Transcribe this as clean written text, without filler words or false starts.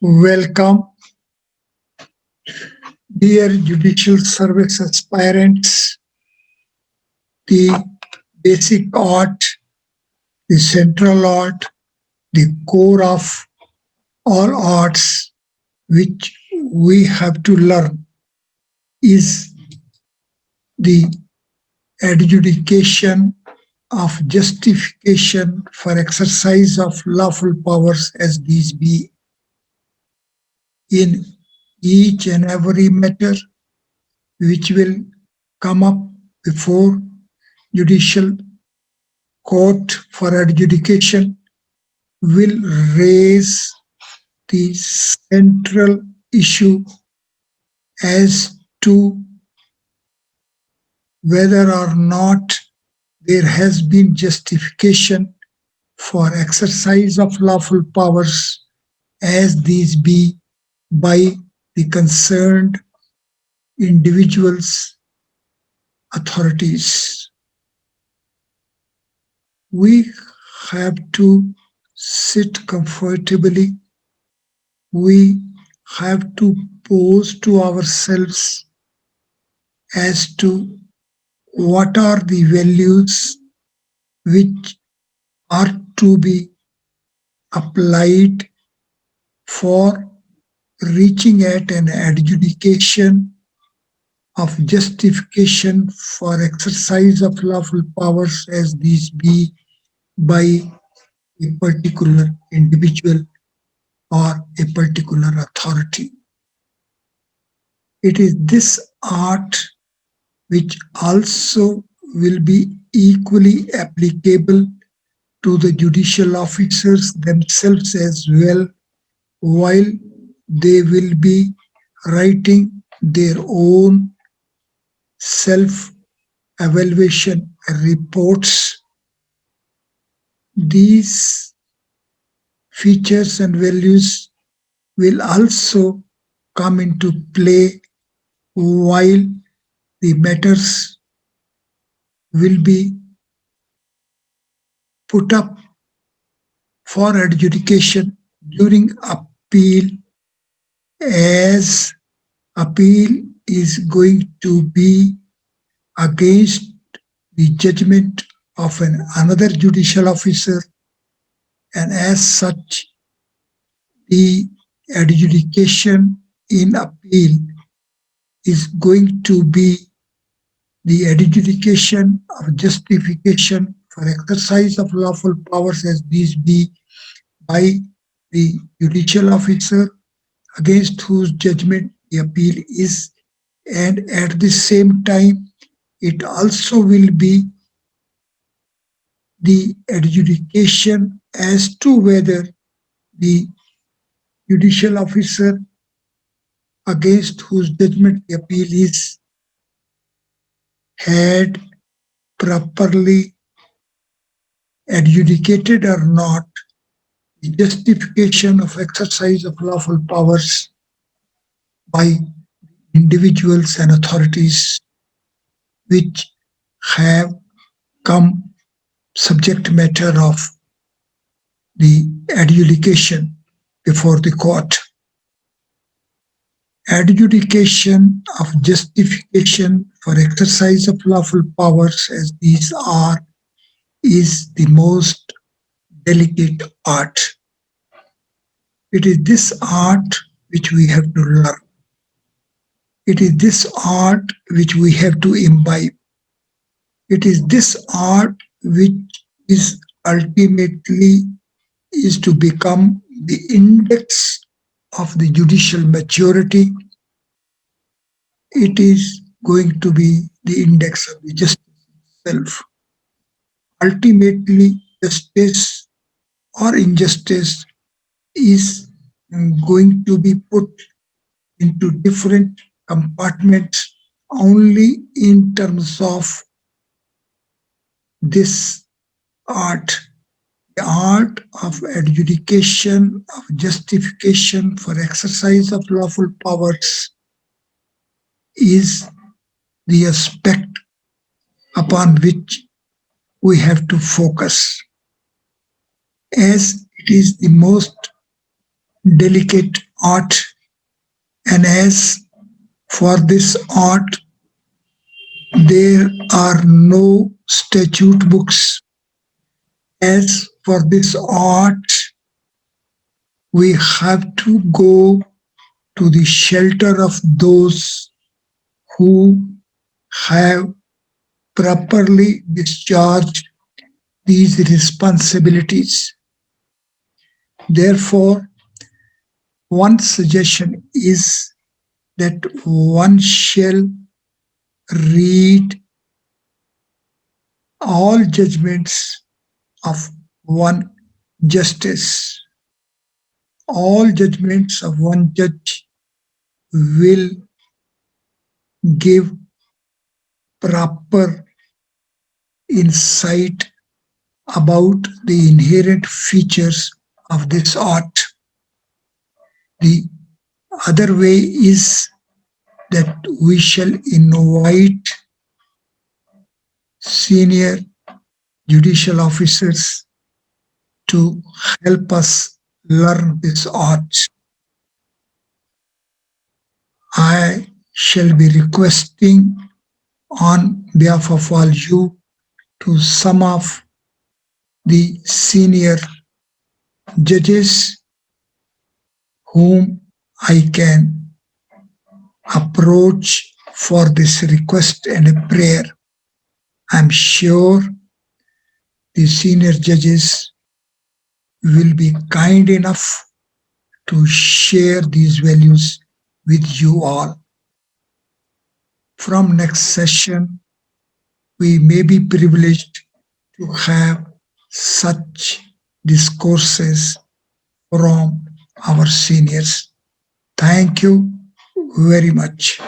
Welcome, dear judicial service aspirants. The basic art, the central art, the core of all arts which we have to learn is the adjudication of justification for exercise of lawful powers as these be in each and every matter which will come up before judicial court for adjudication will raise the central issue as to whether or not there has been justification for exercise of lawful powers as these be by the concerned individuals, authorities. We have to sit comfortably. We have to pose to ourselves as to what are the values which are to be applied for reaching at an adjudication of justification for exercise of lawful powers as these be by a particular individual or a particular authority. It is this art which also will be equally applicable to the judicial officers themselves as well, while they will be writing their own self-evaluation reports. These features and values will also come into play while the matters will be put up for adjudication during appeal, as appeal is going to be against the judgment of another judicial officer, and as such the adjudication in appeal is going to be the adjudication of justification for exercise of lawful powers as these be by the judicial officer against whose judgment the appeal is, and at the same time it also will be the adjudication as to whether the judicial officer against whose judgment the appeal is had properly adjudicated or not the justification of exercise of lawful powers by individuals and authorities which have come subject matter of the adjudication before the court. Adjudication of justification for exercise of lawful powers as these are is the most delicate art. It is this art which we have to learn. It is this art which we have to imbibe. It is this art which is ultimately is to become the index of the judicial maturity. It is going to be the index of the justice itself. Ultimately, justice or injustice is going to be put into different compartments only in terms of this art, the art of adjudication, of justification for exercise of lawful powers is the aspect upon which we have to focus, as it is the most delicate art, and as for this art, there are no statute books. As for this art, we have to go to the shelter of those who have properly discharged these responsibilities. Therefore, one suggestion is that one shall read all judgments of one justice. All judgments of one judge will give proper insight about the inherent features of this art. The other way is that we shall invite senior judicial officers to help us learn this art. I shall be requesting on behalf of all you to some of the senior judges whom I can approach for this request and a prayer. I'm sure the senior judges will be kind enough to share these values with you all. From next session, we may be privileged to have such discourses from our seniors. Thank you very much.